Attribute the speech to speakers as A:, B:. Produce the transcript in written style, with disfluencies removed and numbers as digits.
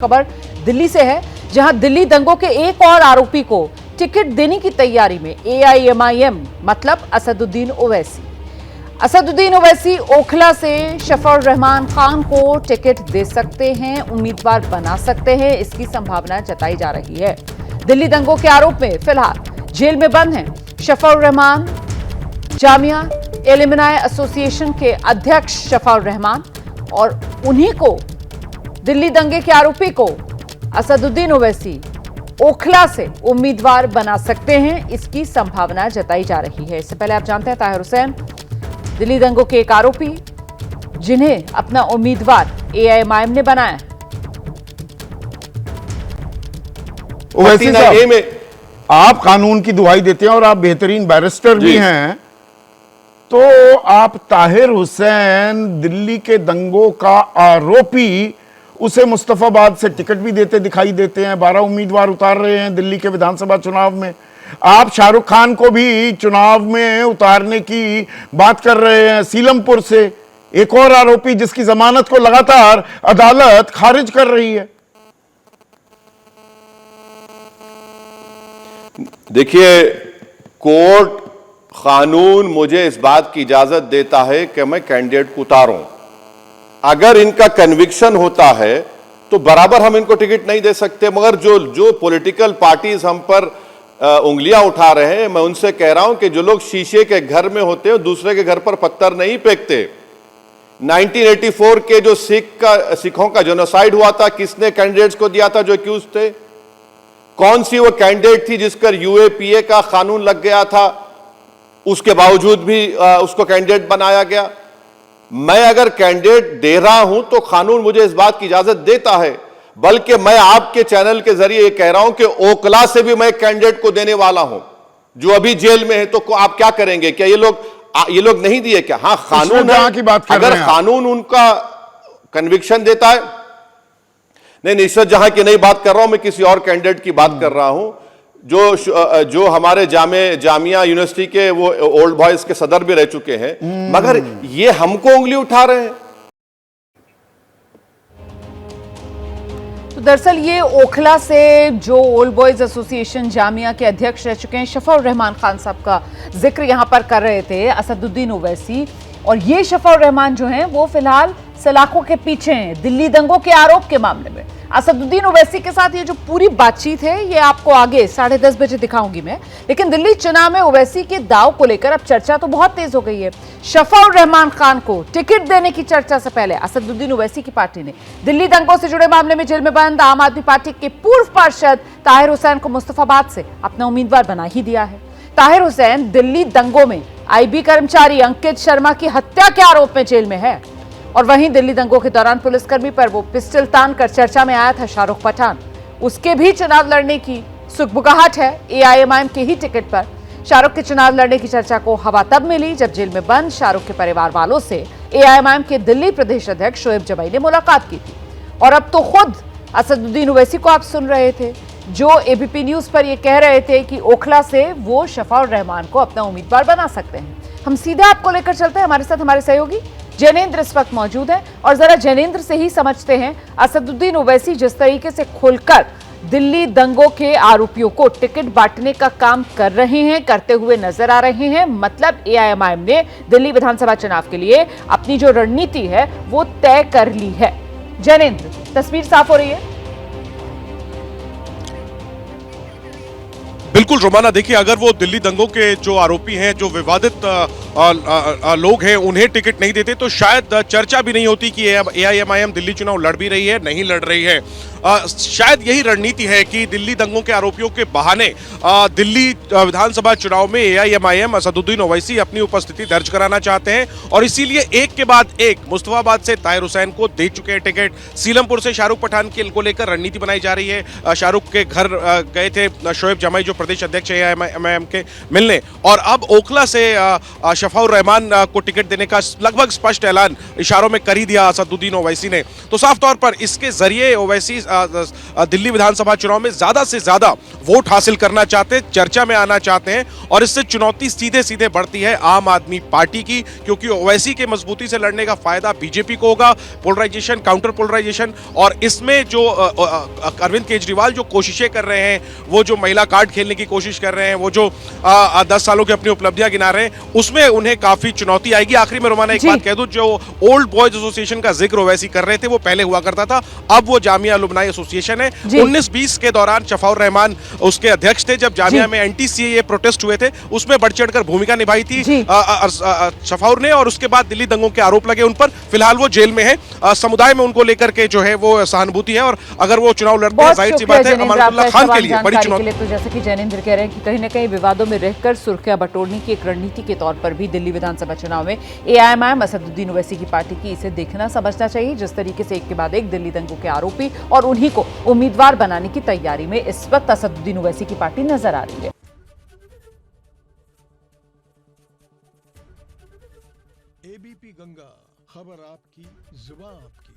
A: खबर दिल्ली से है, जहां दिल्ली दंगों के एक और आरोपी को टिकट देने की तैयारी में एआईएमआईएम मतलब असदुद्दीन ओवैसी। असदुद्दीन ओवैसी ओखला से शफौर रहमान खान को टिकट दे सकते हैं, उम्मीदवार बना सकते हैं, इसकी संभावना जताई जा रही है। दिल्ली दंगों के आरोप में फिलहाल जेल में बंद हैं शफौर रहमान, जामिया एलुमनाई एसोसिएशन के अध्यक्ष शफौर रहमान, और उन्हीं को दिल्ली दंगे के आरोपी को असदुद्दीन ओवैसी ओखला से उम्मीदवार बना सकते हैं, इसकी संभावना जताई जा रही है। इससे पहले आप जानते हैं ताहिर हुसैन दिल्ली दंगों के एक आरोपी जिन्हें अपना उम्मीदवार एआईएमआईएम ने बनाया है।
B: ओवैसी साहब, आप कानून की दुहाई देते हैं और आप बेहतरीन बैरिस्टर भी हैं, तो आप ताहिर हुसैन दिल्ली के दंगों का आरोपी उसे मुस्तफाबाद से टिकट भी देते दिखाई देते हैं। 12 उम्मीदवार उतार रहे हैं दिल्ली के विधानसभा चुनाव में। आप शाहरुख खान को भी चुनाव में उतारने की बात कर रहे हैं सीलमपुर से, एक और आरोपी जिसकी जमानत को लगातार अदालत खारिज कर रही है।
C: देखिए, कोर्ट कानून मुझे इस बात की इजाजत देता है कि मैं कैंडिडेट को उतारूं। अगर इनका कन्विक्शन होता है तो बराबर हम इनको टिकट नहीं दे सकते, मगर जो पॉलिटिकल पार्टीज हम पर उंगलियां उठा रहे हैं, मैं उनसे कह रहा हूं कि जो लोग शीशे के घर में होते हैं दूसरे के घर पर पत्थर नहीं फेंकते। 1984 के जो सिखों का जेनोसाइड हुआ था, किसने कैंडिडेट्स को दिया था जो एक्यूज थे? कौन सी वो कैंडिडेट थी जिस पर यूएपीए का कानून लग गया था, उसके बावजूद भी उसको कैंडिडेट बनाया गया? मैं अगर कैंडिडेट दे रहा हूं तो कानून मुझे इस बात की इजाजत देता है, बल्कि मैं आपके चैनल के जरिए यह कह रहा हूं कि ओखला से भी मैं कैंडिडेट को देने वाला हूं जो अभी जेल में है। तो आप क्या करेंगे? क्या ये लोग नहीं दिए क्या? हाँ, कानून है,
B: की बात कर
C: अगर
B: रहे हैं
C: कानून उनका कन्विक्शन देता है। नहीं, इस जहां की नहीं बात कर रहा हूं मैं, किसी और कैंडिडेट की बात कर रहा हूं जो हमारे जामिया यूनिवर्सिटी के वो ओल्ड बॉयज के सदर भी रह चुके हैं, मगर ये हमको उंगली उठा रहे हैं।
A: तो दरअसल ये ओखला से जो ओल्ड बॉयज एसोसिएशन जामिया के अध्यक्ष रह चुके हैं शफौर रहमान खान साहब का जिक्र यहां पर कर रहे थे असदुद्दीन ओवैसी, और ये शफौर रहमान जो हैं वो फिलहाल सलाखों के पीछे हैं दिल्ली दंगों के आरोप के मामले में। असदुद्दीन ओवैसी के साथ ये जो पूरी बातचीत है ये आपको आगे 10:30 बजे दिखाऊंगी मैं, लेकिन दिल्ली चुनाव में ओवैसी के दाव को लेकर अब चर्चा तो बहुत तेज हो गई है। शफौर रहमान खान को टिकट देने की चर्चा से पहले असदुद्दीन ओवैसी की पार्टी ने दिल्ली दंगों से जुड़े मामले में जेल में बंद आम आदमी पार्टी के पूर्व पार्षद ताहिर हुसैन को मुस्तफाबाद से अपना उम्मीदवार बना ही दिया है। ताहिर हुसैन दिल्ली दंगों में आईबी कर्मचारी अंकित शर्मा की हत्या के आरोप में जेल में है, और वहीं दिल्ली दंगों के दौरान पुलिसकर्मी पर वो पिस्टल तान कर चर्चा में आया था शाहरुख पठान, उसके भी चुनाव लड़ने की सुगबुगाहट है एआईएमआईएम के ही टिकट पर। शाहरुख के चुनाव लड़ने की चर्चा को हवा तब मिली जब जेल में बंद शाहरुख के परिवार वालों से एआईएमआईएम के दिल्ली प्रदेश अध्यक्ष शोएब जमाई ने मुलाकात की थी। और अब तो खुद असदुद्दीन ओवैसी को आप सुन रहे थे जो एबीपी न्यूज पर यह कह रहे थे कि ओखला से वो शफौर रहमान को अपना उम्मीदवार बना सकते हैं। हम सीधे आपको लेकर चलते हैं, हमारे साथ हमारे सहयोगी जैनेंद्र इस वक्त मौजूद है, और जरा जैनेंद्र से ही समझते हैं असदुद्दीन ओवैसी जिस तरीके से खुलकर दिल्ली दंगों के आरोपियों को टिकट बांटने का काम कर रहे हैं, करते हुए नजर आ रहे हैं, मतलब एआईएमआईएम ने दिल्ली विधानसभा चुनाव के लिए अपनी जो रणनीति है वो तय कर ली है। जैनेंद्र, तस्वीर साफ हो रही है?
D: बिल्कुल रोमाना, देखिए अगर वो दिल्ली दंगों के जो आरोपी हैं, जो विवादित लोग हैं, उन्हें टिकट नहीं देते तो शायद चर्चा भी नहीं होती कि एआईएमआईएम दिल्ली चुनाव लड़ भी रही है, नहीं लड़ रही है। शायद यही रणनीति है कि दिल्ली दंगों के आरोपियों के बहाने दिल्ली विधानसभा चुनाव में एआईएमआईएम असदुद्दीन ओवैसी अपनी उपस्थिति दर्ज कराना चाहते हैं, और इसीलिए एक के बाद एक मुस्तफाबाद से ताहिर हुसैन को दे चुके हैं टिकट, सीलमपुर से शाहरुख पठान को लेकर रणनीति बनाई जा रही है। शाहरुख के घर गए थे शोएब जमाई जो प्रदेश अध्यक्ष है एआईएमआईएम के मिलने, और अब ओखला से शफौर रहमान को टिकट देने का लगभग स्पष्ट ऐलान इशारों में कर ही दिया असदुद्दीन ओवैसी ने। तो साफ तौर पर इसके जरिए ओवैसी दिल्ली विधानसभा चुनाव में ज्यादा से ज्यादा वोट हासिल करना चाहते हैं, चर्चा में आना चाहते हैं और इससे चुनौती सीधे सीधे बढ़ती है आम आदमी पार्टी की, क्योंकि ओवैसी के मजबूती से लड़ने का फायदा बीजेपी को होगा, पोलराइजेशन, काउंटर पोलराइजेशन। और इसमें जो अरविंद केजरीवाल जो कोशिशें कर रहे हैं, वो जो महिला कार्ड खेलने की कोशिश कर रहे हैं, वो जो 10 सालों की अपनी उपलब्धियां गिना रहे हैं, उसमें उन्हें काफी चुनौती आएगी। आखिरी में रोमाना एक बात कह दूं, जो ओल्ड बॉयज एसोसिएशन का जिक्र ओवैसी कर रहे थे, वो पहले हुआ करता था, अब वो जामिया अलुमनाई एसोसिएशन है। 19-20 के दौरान शफाउर रहमान उसके अध्यक्ष थे, जब जामिया में एंटी सीएए प्रोटेस्ट हुए थे, उसमें बढ़ चढ़कर भूमिका निभाई थी शफाउर ने, और उसके बाद दिल्ली दंगों के आरोप लगे उन पर। फिलहाल वो जेल में है। समुदाय में उनको लेकर के जो है वो सहानुभूति है, और अगर वो चुनाव लड़ते हैं, जाहिर सी बात है अमानुल्लाह खान के लिए बड़ी चुनौती।
A: तो जैसे कि जैनेंद्र कह रहे हैं कि कहीं ना कहीं विवादों में रहकर सुर्खियां बटोरने की एक रणनीति के तौर पर भी दिल्ली विधानसभा चुनाव में एआईएमआईएम असदुद्दीन ओवैसी की पार्टी की इसे देखना समझना चाहिए, जिस तरीके से एक के बाद एक दिल्ली दंगों के आरोपी और उन्हीं को उम्मीदवार बनाने की तैयारी में इस वक्त असदुद्दीन ओवैसी की पार्टी नजर आ रही है।
E: एबीपी गंगा, खबर आपकी, जुबान आपकी।